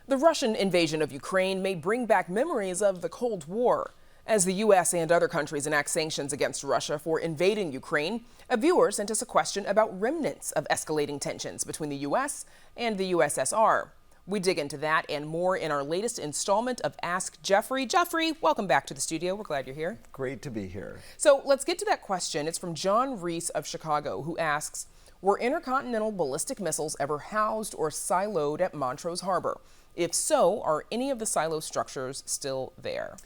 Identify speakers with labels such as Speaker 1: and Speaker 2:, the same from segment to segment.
Speaker 1: The Russian invasion of Ukraine may bring back memories of the Cold War. As the U.S. and other countries enact sanctions against Russia for invading Ukraine, a viewer sent us a question about remnants of escalating tensions between the U.S. and the USSR. We dig into that and more in our latest installment of Ask Geoffrey. Geoffrey, welcome back to the studio. We're glad you're here.
Speaker 2: Great to be here.
Speaker 1: So let's get to that question. It's from John Reese of Chicago, who asks, were intercontinental ballistic missiles ever housed or siloed at Montrose Harbor? If so, are any of the silo structures still there?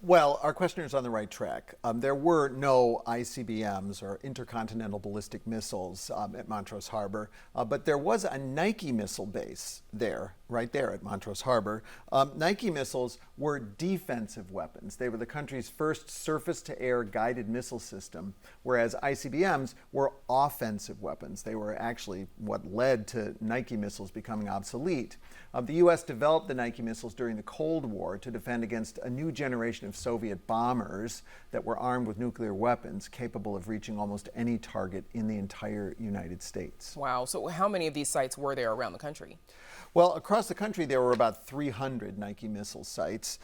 Speaker 2: Well, our questioner is on the right track. There were no ICBMs or intercontinental ballistic missiles at Montrose Harbor, but there was a Nike missile base there, right there at Montrose Harbor. Nike missiles were defensive weapons. They were the country's first surface-to-air guided missile system, whereas ICBMs were offensive weapons. They were actually what led to Nike missiles becoming obsolete. The U.S. developed the Nike missiles during the Cold War to defend against a new generation of Soviet bombers that were armed with nuclear weapons capable of reaching almost any target in the entire United States.
Speaker 1: Wow. So how many of these sites were there around the country?
Speaker 2: Well, across the country, there were about 300 Nike missile sites.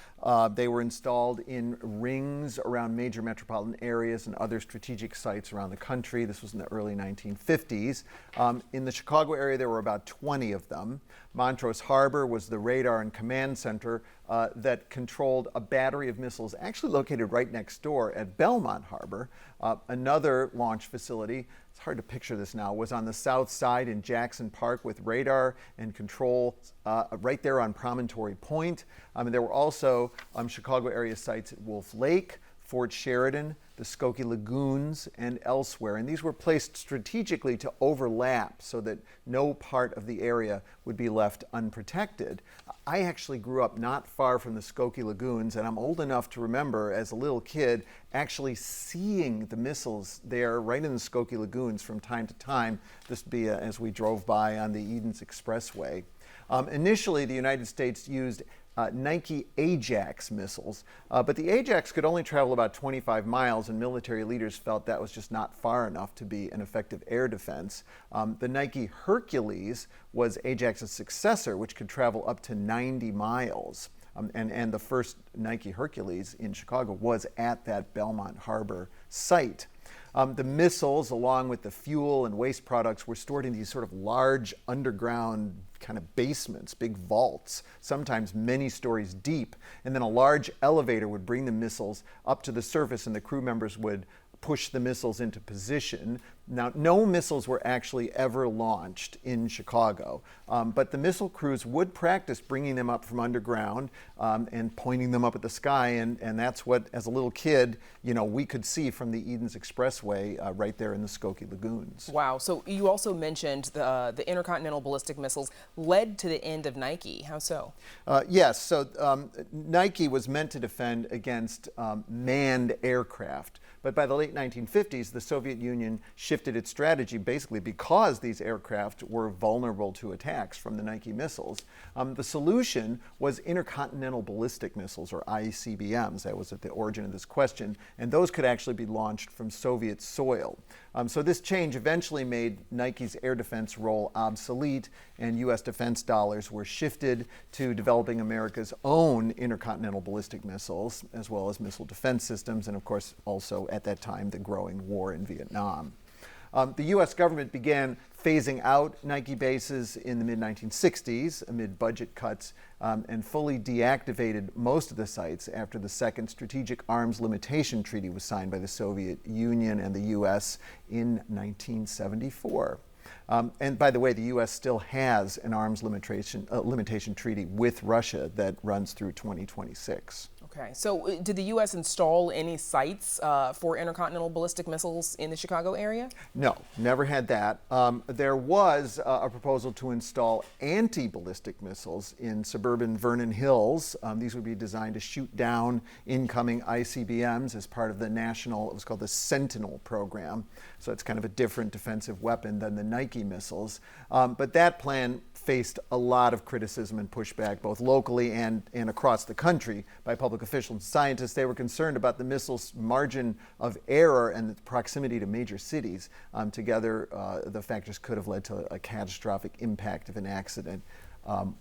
Speaker 2: They were installed in rings around major metropolitan areas and other strategic sites around the country. This was in the early 1950s. In the Chicago area, there were about 20 of them. Montrose Harbor was the radar and command center that controlled a battery of missiles actually located right next door at Belmont Harbor. Another launch facility, it's hard to picture this now, was on the south side in Jackson Park with radar and control right there on Promontory Point. And there were also Chicago area sites at Wolf Lake, Fort Sheridan, the Skokie Lagoons, and elsewhere. And these were placed strategically to overlap so that no part of the area would be left unprotected. I actually grew up not far from the Skokie Lagoons, and I'm old enough to remember as a little kid actually seeing the missiles there right in the Skokie Lagoons from time to time. This would be as we drove by on the Edens Expressway. Initially, the United States used Nike Ajax missiles, but the Ajax could only travel about 25 miles, and military leaders felt that was just not far enough to be an effective air defense. The Nike Hercules was Ajax's successor, which could travel up to 90 miles. And the first Nike Hercules in Chicago was at that Belmont Harbor site. The missiles, along with the fuel and waste products, were stored in these sort of large underground kind of basements, big vaults, sometimes many stories deep. And then a large elevator would bring the missiles up to the surface, and the crew members would push the missiles into position. Now, no missiles were actually ever launched in Chicago, but the missile crews would practice bringing them up from underground and pointing them up at the sky, and that's what, as a little kid, we could see from the Edens Expressway right there in the Skokie Lagoons.
Speaker 1: Wow. So you also mentioned the intercontinental ballistic missiles led to the end of Nike. How so?
Speaker 2: Yes. So Nike was meant to defend against manned aircraft. But by the late 1950s, the Soviet Union shifted its strategy basically because these aircraft were vulnerable to attacks from the Nike missiles. The solution was intercontinental ballistic missiles, or ICBMs. That was at the origin of this question. And those could actually be launched from Soviet soil. So this change eventually made Nike's air defense role obsolete, and U.S. defense dollars were shifted to developing America's own intercontinental ballistic missiles, as well as missile defense systems, and of course also at that time the growing war in Vietnam. The U.S. government began phasing out Nike bases in the mid-1960s amid budget cuts and fully deactivated most of the sites after the Second Strategic Arms Limitation Treaty was signed by the Soviet Union and the U.S. in 1974. And by the way, the U.S. still has an arms limitation treaty with Russia that runs through 2026.
Speaker 1: Okay. So did the U.S. install any sites for intercontinental ballistic missiles in the Chicago area?
Speaker 2: No, never had that. There was a proposal to install anti-ballistic missiles in suburban Vernon Hills. These would be designed to shoot down incoming ICBMs as part of the national, it was called the Sentinel program. So it's kind of a different defensive weapon than the Nike missiles. But that plan faced a lot of criticism and pushback, both locally and across the country, by public officials and scientists. They were concerned about the missile's margin of error and its proximity to major cities. Together, the factors could have led to a catastrophic impact of an accident.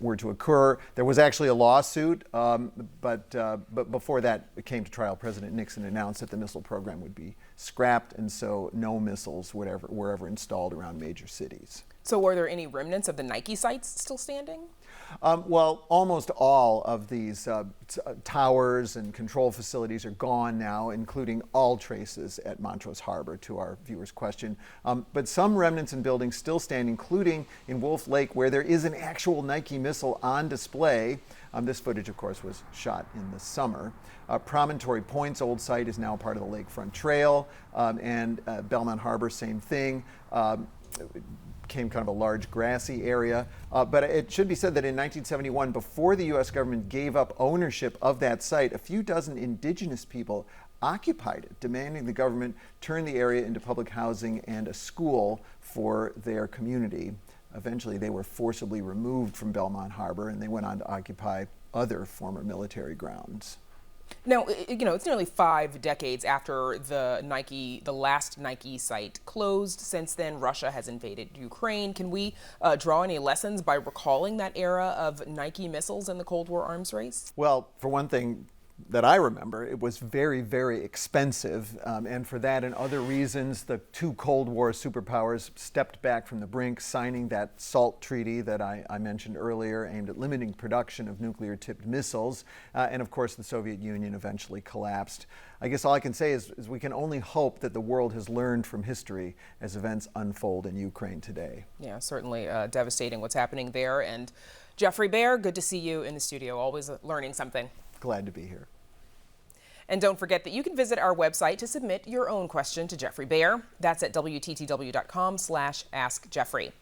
Speaker 2: were to occur. There was actually a lawsuit, but before that came to trial, President Nixon announced that the missile program would be scrapped, and so no missiles were ever installed around major cities.
Speaker 1: So were there any remnants of the Nike sites still standing?
Speaker 2: Well, almost all of these towers and control facilities are gone now, including all traces at Montrose Harbor, to our viewer's question. But some remnants and buildings still stand, including in Wolf Lake, where there is an actual Nike missile on display. This footage, of course, was shot in the summer. Promontory Point's old site is now part of the Lakefront Trail, and Belmont Harbor, same thing. Became kind of a large grassy area. But it should be said that in 1971, before the U.S. government gave up ownership of that site, a few dozen indigenous people occupied it, demanding the government turn the area into public housing and a school for their community. Eventually, they were forcibly removed from Belmont Harbor, and they went on to occupy other former military grounds.
Speaker 1: Now, it's nearly 5 decades after the last Nike site closed. Since then, Russia has invaded Ukraine. Can we draw any lessons by recalling that era of Nike missiles in the Cold War arms race?
Speaker 2: Well, for one thing that I remember, it was very, very expensive. And for that and other reasons, the two Cold War superpowers stepped back from the brink, signing that SALT treaty that I mentioned earlier, aimed at limiting production of nuclear-tipped missiles. And of course, the Soviet Union eventually collapsed. I guess all I can say is we can only hope that the world has learned from history as events unfold in Ukraine today.
Speaker 1: Yeah, certainly devastating what's happening there. And Geoffrey Baer, good to see you in the studio, always learning something.
Speaker 2: Glad to be here.
Speaker 1: And don't forget that you can visit our website to submit your own question to Geoffrey Baer. That's at WTTW.com/AskGeoffrey.